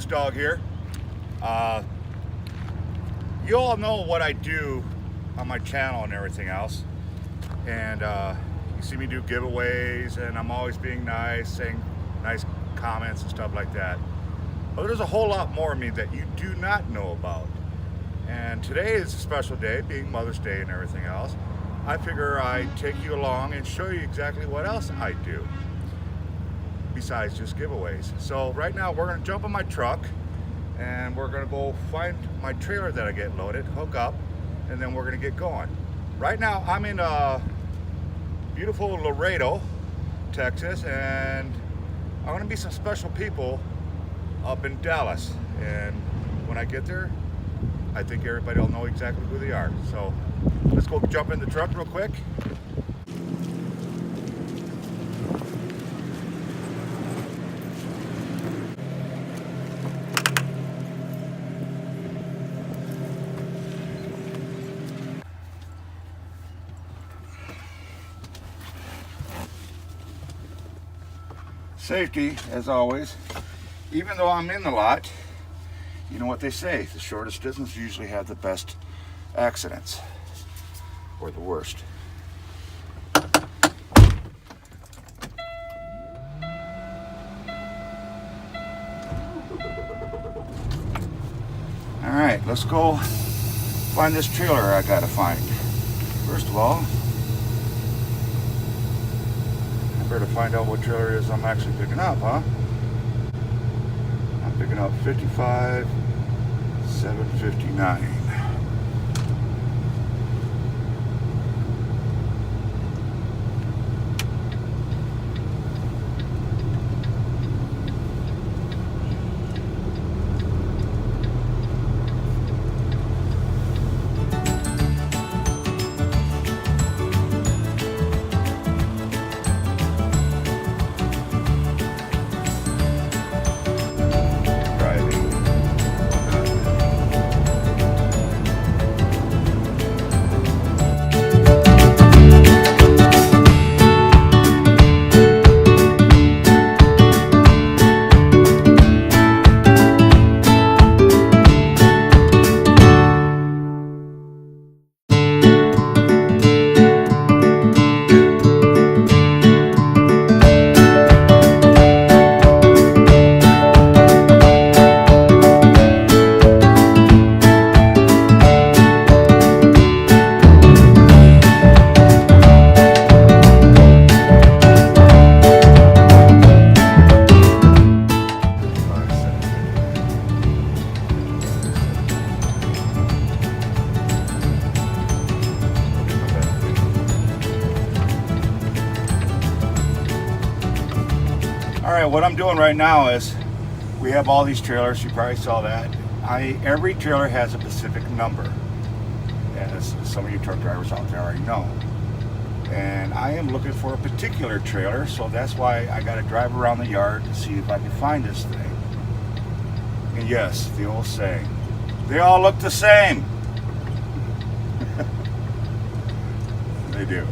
Dog here. You all know what I do on my channel and everything else, and you see me do giveaways, and I'm always being nice, saying nice comments and stuff like that. But there's a whole lot more of me that you do not know about. And today is a special day, being Mother's Day and everything else. I figure I'd take you along and show you exactly what else I do besides just giveaways. So right now we're going to jump in my truck and we're going to go find my trailer that I get loaded, hook up, and then we're going to get going. Right now I'm in beautiful Laredo, Texas, and I'm going to meet some special people up in Dallas. And when I get there, I think everybody will know exactly who they are. So let's go jump in the truck real quick. Safety, as always. Even though I'm in the lot, you know what they say, the shortest distance usually have the best accidents, or the worst. Alright, let's go find this trailer I gotta find. First of all, I better find out what trailer it is I'm actually picking up, huh? I'm picking up 55759. Alright, what I'm doing right now is we have all these trailers, you probably saw that. Every trailer has a specific number, as some of you truck drivers out there already know. And I am looking for a particular trailer, so that's why I got to drive around the yard to see if I can find this thing. And yes, the old saying, they all look the same. They do.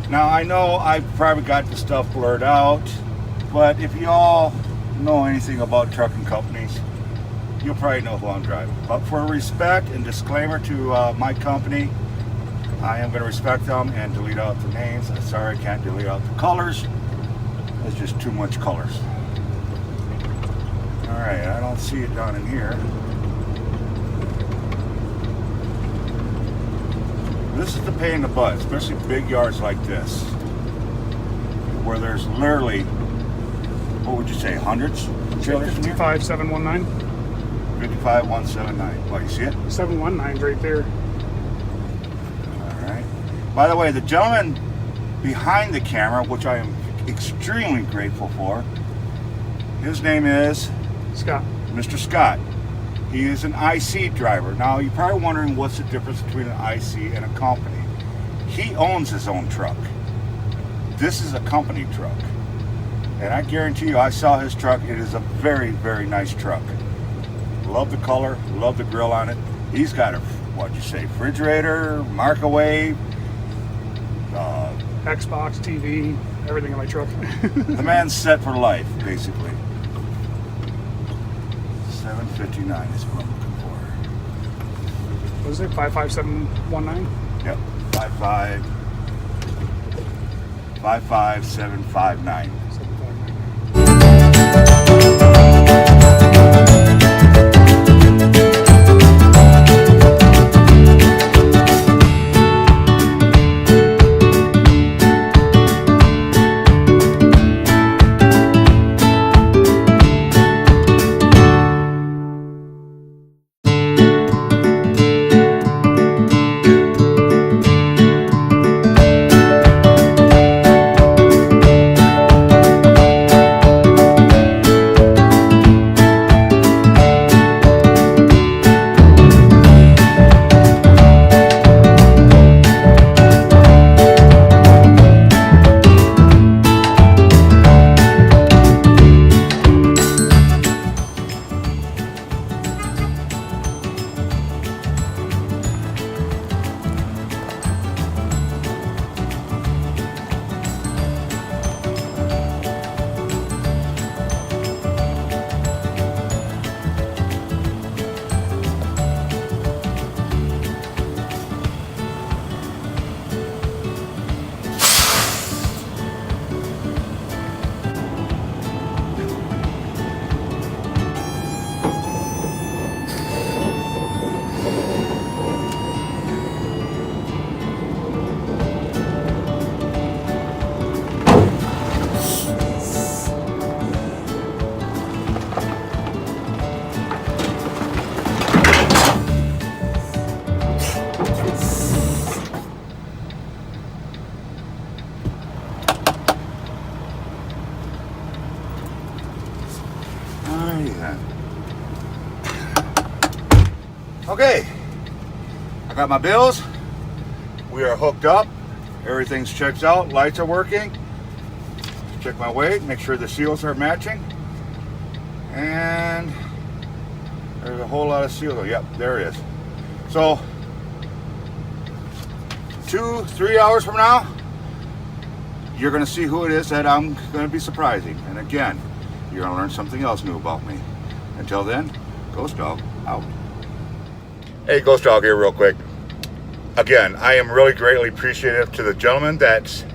Now I know I probably got the stuff blurred out, but if you all know anything about trucking companies, you'll probably know who I'm driving. But for respect and disclaimer to my company, I am going to respect them and delete out the names. I'm sorry I can't delete out the colors. There's just too much colors. Alright, I don't see it down in here. This is the pain in the butt, especially big yards like this, where there's literally, what would you say, hundreds of trailers in here? 55719. 55179. What, you see it? 719's right there. Alright. By the way, the gentleman behind the camera, which I am extremely grateful for, his name is Scott. Mr. Scott. He is an IC driver. Now, you're probably wondering what's the difference between an IC and a company. He owns his own truck. This is a company truck. And I guarantee you, I saw his truck. It is a very, very nice truck. Love the color, love the grill on it. He's got a, what'd you say, refrigerator, microwave, Xbox, TV, everything in my truck. the man's set for life, basically. 759 is what I'm looking for. What is it? 55719? Yep, 55759. 759. Alrighty then. Okay, I got my bills. We are hooked up. Everything's checked out. Lights are working. Check my weight. Make sure the seals are matching. And there's a whole lot of seals. Yep, there it is. So 2-3 hours from now, you're going to see who it is that I'm going to be surprising. And again, you're going to learn something else new about me. Until then, Ghost Dog out. Hey, Ghost Dog here real quick. Again, I am really greatly appreciative to the gentleman that's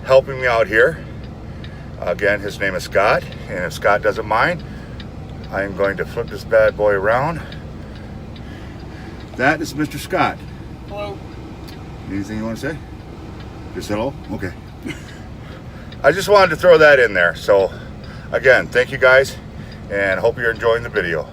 helping me out here. Again, his name is Scott, and if Scott doesn't mind, I am going to flip this bad boy around. That is Mr. Scott. Hello. Anything you want to say? Just hello? Okay. I just wanted to throw that in there. So, again, thank you guys, and hope you're enjoying the video.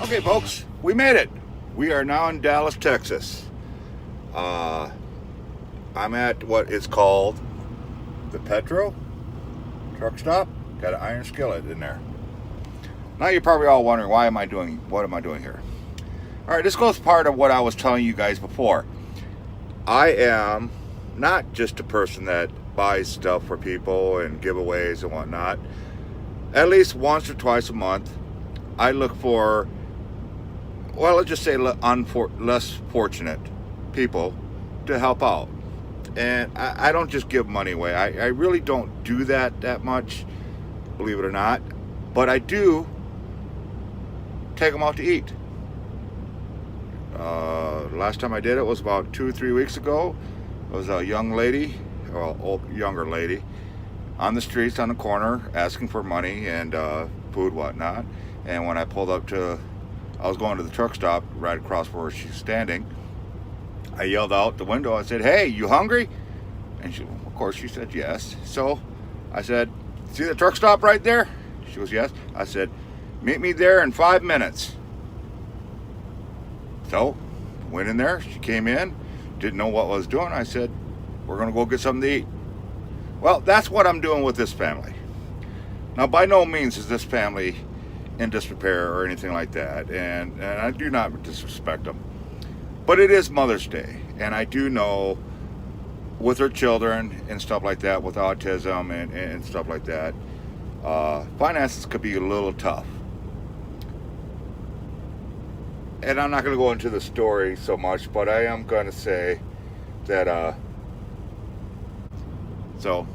Okay, folks, we made it. We are now in Dallas, Texas. I'm at what is called the Petro truck stop. Got an iron skillet in there. Now you're probably all wondering, what am I doing here? All right, this goes part of what I was telling you guys before. I am not just a person that buys stuff for people and giveaways and whatnot. At least once or twice a month, I look for, well, let's just say less fortunate people to help out. And I don't just give money away. I really don't do that much, believe it or not. But I do take them out to eat. Last time I did it was about 2 or 3 weeks ago. It was a young lady, well, younger lady. on the streets on the corner asking for money and food, whatnot. And when I pulled up I was going to the truck stop right across where she's standing. I yelled out the window. I said, "Hey, you hungry?" And of course, she said yes. So I said, "See the truck stop right there?" She goes, "Yes." I said, "Meet me there in 5 minutes." So went in there. She came in, didn't know what I was doing. I said, "We're gonna go get something to eat." Well, that's what I'm doing with this family. Now, by no means is this family in disrepair or anything like that, and I do not disrespect them. But it is Mother's Day, and I do know with her children and stuff like that, with autism and stuff like that, finances could be a little tough. And I'm not going to go into the story so much, but I am going to say that, so,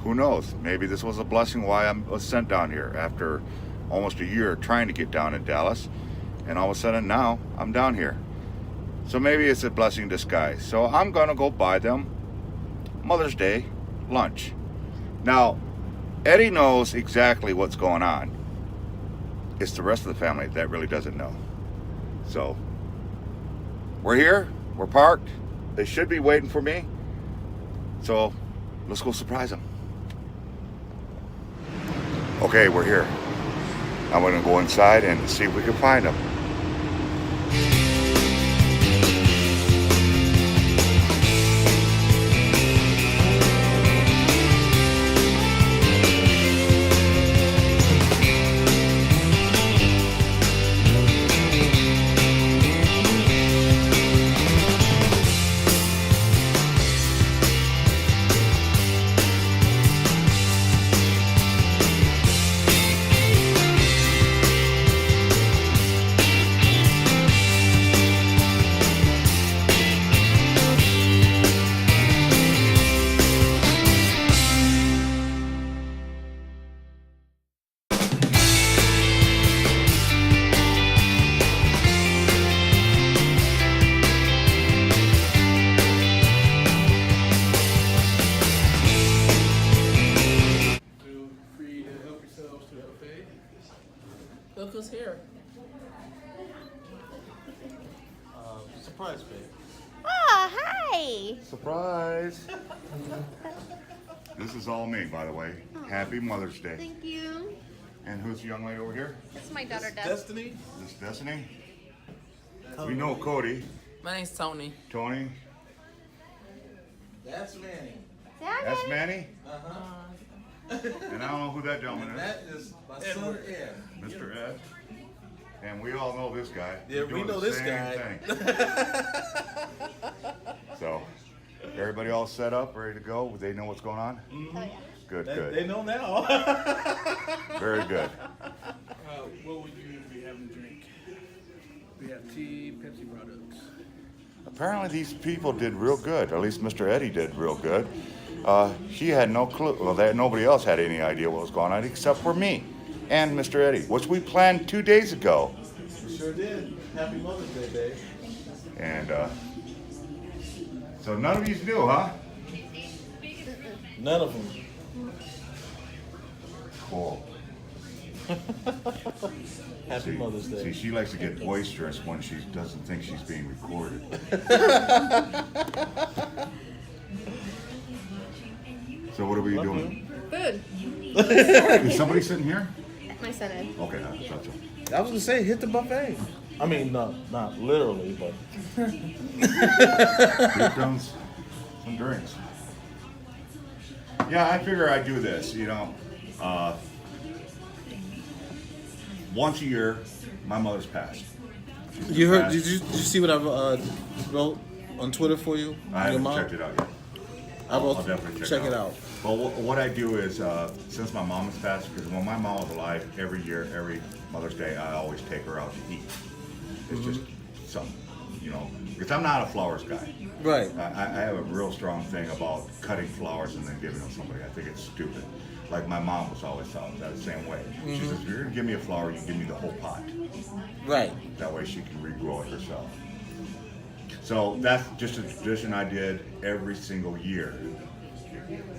who knows? Maybe this was a blessing why I was sent down here after almost a year trying to get down in Dallas. And all of a sudden now, I'm down here. So maybe it's a blessing in disguise. So I'm going to go buy them Mother's Day lunch. Now, Eddie knows exactly what's going on. It's the rest of the family that really doesn't know. So, we're here. We're parked. They should be waiting for me. So, let's go surprise them. Okay, we're here. I'm going to go inside and see if we can find them. Look who's here. Surprise, babe. Oh, hi. Surprise! This is all me, by the way. Happy Mother's Day. Thank you. And who's the young lady over here? This is my daughter, Des. Destiny? This is Destiny. We know Cody, My name's Tony. Tony. That's Manny. That's Manny. Uh-huh. And I don't know who that gentleman And is. that is my son Ed. Mr. Ed. And we all know this guy. Yeah, He's we doing know the this same guy. thing. So, everybody all set up, ready to go? They know what's going on? Oh, yeah. Good, They good. know now. Very good. What would you be having to drink? We have tea, Pepsi products. Apparently these people did real good. At least Mr. Eddie did real good. He had no clue. Well, nobody else had any idea what was going on except for me and Mr. Eddie, which we planned 2 days ago. We sure did. Happy Mother's Day, babe. And so none of you knew, huh? None of them. Cool. Happy Mother's Day. See, she likes to get boisterous when she doesn't think she's being recorded. So what are we doing? Food. Is somebody sitting here? My son is. Okay, I thought so. I was gonna say, hit the buffet. I mean, not literally, but Here comes some drinks. Yeah, I figure I'd do this, once a year, my mother's passed. She's you heard? passed. Did you see what I wrote on Twitter for you? I Your haven't mom? checked it out yet. I wrote. I'll definitely check it out. Well, what I do is, since my mom has passed, because when my mom was alive, every year, every Mother's Day, I always take her out to eat. It's just something, because I'm not a flowers guy. Right. I have a real strong thing about cutting flowers and then giving them to somebody. I think it's stupid. Like my mom was always telling that the same way. She says, if you're gonna give me a flower, you give me the whole pot. Right. That way she can regrow it herself. So that's just a tradition I did every single year.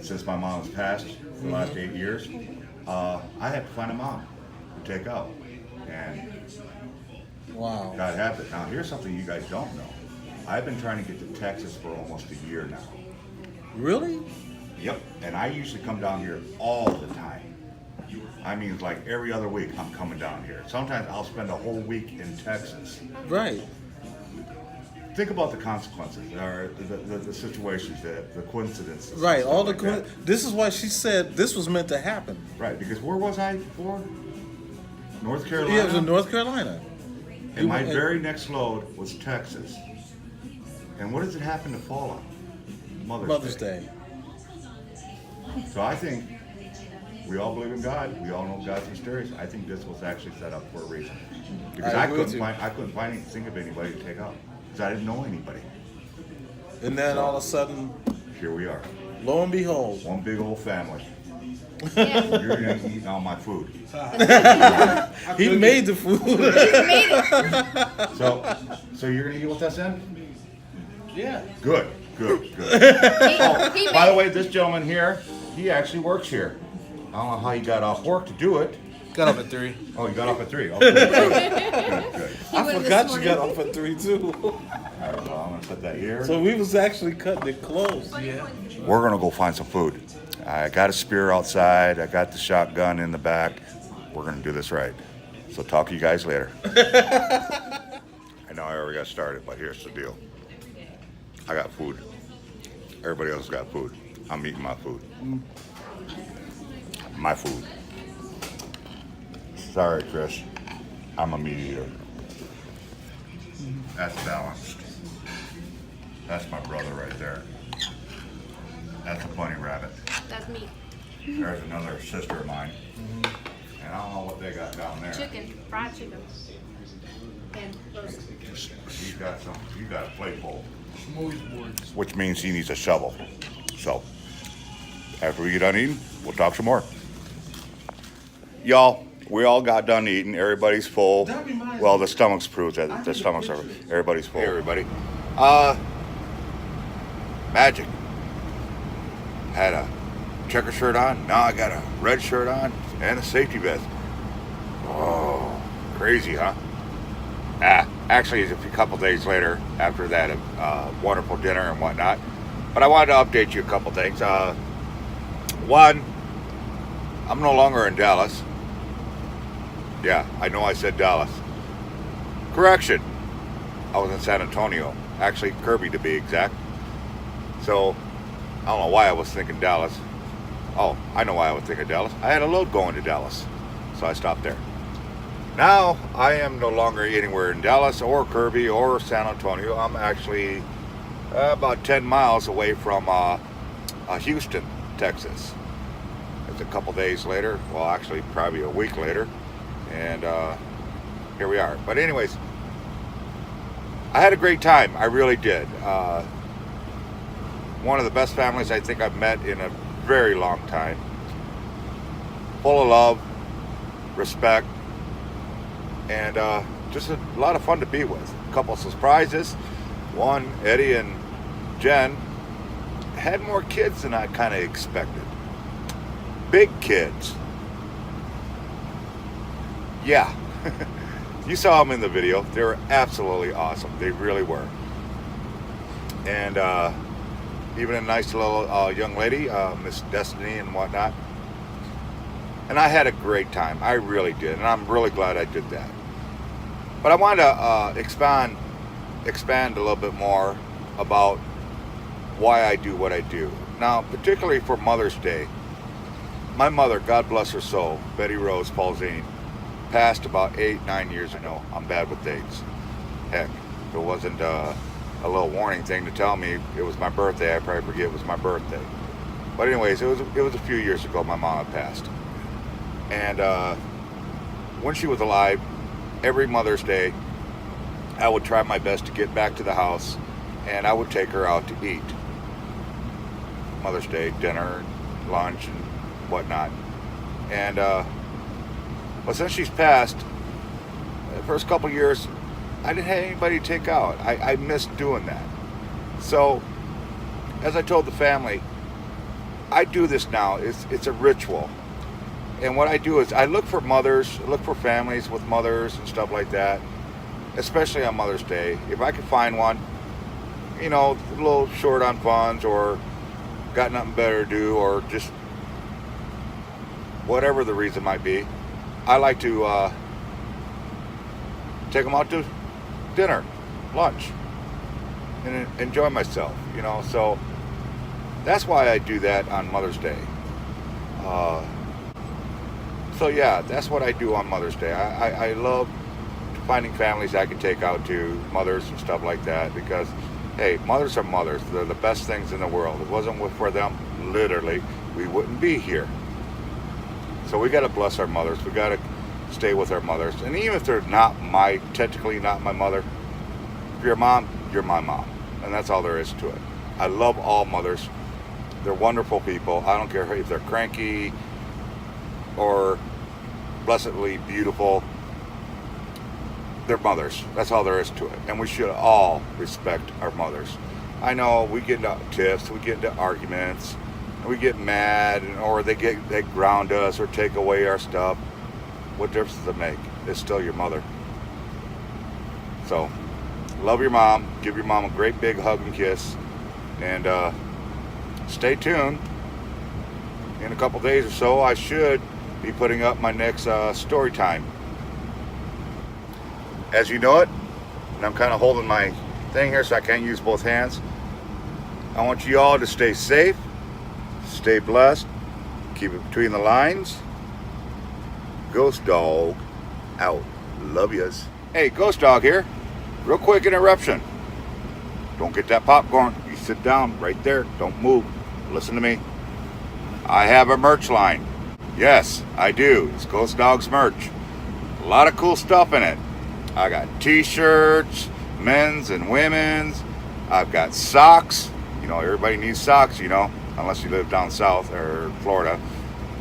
since my mom's passed for the last 8 years, I had to find a mom to take out. And Wow. God have it. Now, here's something you guys don't know. I've been trying to get to Texas for almost a year now. Really? Yep. And I usually come down here all the time. I mean, like every other week, I'm coming down here. Sometimes I'll spend a whole week in Texas. Right. Think about the consequences, or the situations, the coincidences. Right. All the stuff like this is why she said this was meant to happen. that. Right, because where was I before? North Carolina. Yeah, it was in North Carolina. And my very next load was Texas. And what does it happen to fall on? Mother's Day. So I think we all believe in God. We all know God's mysterious. I think this was actually set up for a reason. Because I I agree with couldn't find think of anybody to take out. Because I didn't know anybody. And then all of a sudden, Here we are. lo and behold, One big old family. Yeah. You're gonna eat all my food. he made the food. Made it. So you're gonna eat with us then? Yeah. Good. He By the made way, this gentleman here, he actually works here. I don't know how he got off work to do it. Got up at 3. Oh, he got off at 3. Okay. Good. he I went forgot this you got morning. off at 3 too. All right, well, I'm gonna set that here. So we was actually cutting it close. Yeah. We're gonna go find some food. I got a spear outside. I got the shotgun in the back. We're gonna do this right. So talk to you guys later. I know I already got started, but here's the deal. I got food. Everybody else got food. I'm eating my food. My food. Sorry, Chris. I'm a meat eater. That's balanced. That's my brother right there. That's a bunny rabbit. That's me. There's another sister of mine. And I don't know what they got down there. Chicken. Fried chicken. And roast. He's got a plate bowl. Smorgasbords. Which means he needs a shovel. So, after we get done eating, we'll talk some more. Y'all, we all got done eating. Everybody's full. Well, the stomachs prove that the stomachs are. Everybody's full. Hey, everybody. Magic. Had a checker shirt on. Now I got a red shirt on and a safety vest. Oh, crazy, huh? Actually, it's a couple days later after that wonderful dinner and whatnot. But I wanted to update you a couple things. One, I'm no longer in Dallas. Yeah, I know I said Dallas. Correction. I was in San Antonio. Actually, Kirby to be exact. So, I don't know why I was thinking Dallas. Oh, I know why I was thinking Dallas. I had a load going to Dallas. So I stopped there. Now, I am no longer anywhere in Dallas or Kirby or San Antonio. I'm actually about 10 miles away from Houston, Texas. It's a couple days later. Well, actually, probably a week later. And here we are. But anyways, I had a great time. I really did. One of the best families I think I've met in a very long time. Full of love, respect, and just a lot of fun to be with. A couple of surprises. One, Eddie and Jen had more kids than I kind of expected. Big kids. Yeah. You saw them in the video. They were absolutely awesome. They really were. And even a nice little young lady, Miss Destiny and whatnot. And I had a great time. I really did. And I'm really glad I did that. But I wanted to expand a little bit more about why I do what I do. Now, particularly for Mother's Day, my mother, God bless her soul, Betty Rose Paulzine, passed about 8-9 years ago. I'm bad with dates. Heck, if it wasn't a little warning thing to tell me it was my birthday, I'd probably forget it was my birthday. But anyways, it was a few years ago my mom had passed. And when she was alive, every Mother's Day, I would try my best to get back to the house, and I would take her out to eat. Mother's Day, dinner, lunch, and whatnot. And but since she's passed, the first couple years, I didn't have anybody to take out. I missed doing that. So, as I told the family, I do this now. It's a ritual. And what I do is I look for mothers, look for families with mothers and stuff like that, especially on Mother's Day. If I can find one, you know, a little short on funds or got nothing better to do or just whatever the reason might be, I like to take them out to dinner, lunch, and enjoy myself, you know. So that's why I do that on Mother's Day. So yeah, that's what I do on Mother's Day. I love finding families I can take out to, mothers and stuff like that, because hey, mothers are mothers. They're the best things in the world. If it wasn't for them, literally, we wouldn't be here. So we got to bless our mothers. We got to stay with our mothers. And even if they're not technically not my mother, if you're a mom, you're my mom. And that's all there is to it. I love all mothers. They're wonderful people. I don't care if they're cranky or blessedly beautiful. They're mothers. That's all there is to it. And we should all respect our mothers. I know we get into tiffs, we get into arguments, and we get mad, or they ground us or take away our stuff. What difference does it make? It's still your mother. So, love your mom. Give your mom a great big hug and kiss. And stay tuned. In a couple days or so, I should be putting up my next story time. As you know it, and I'm kind of holding my thing here so I can't use both hands. I want you all to stay safe, stay blessed, keep it between the lines. Ghost Dog out. Love yous. Hey, Ghost Dog here. Real quick interruption. Don't get that popcorn. You sit down right there. Don't move. Listen to me. I have a merch line. Yes, I do. It's Ghost Dog's merch. A lot of cool stuff in it. I got t-shirts, men's and women's. I've got socks. You know, everybody needs socks, you know, unless you live down south or Florida.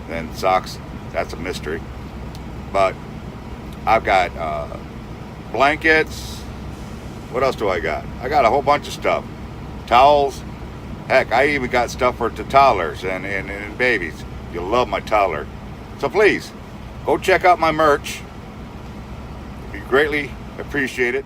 Then socks, that's a mystery. But I've got blankets. What else do I got? I got a whole bunch of stuff. Towels. Heck, I even got stuff for the toddlers and babies. You'll love my toddler. So please, go check out my merch. It'd be greatly appreciated.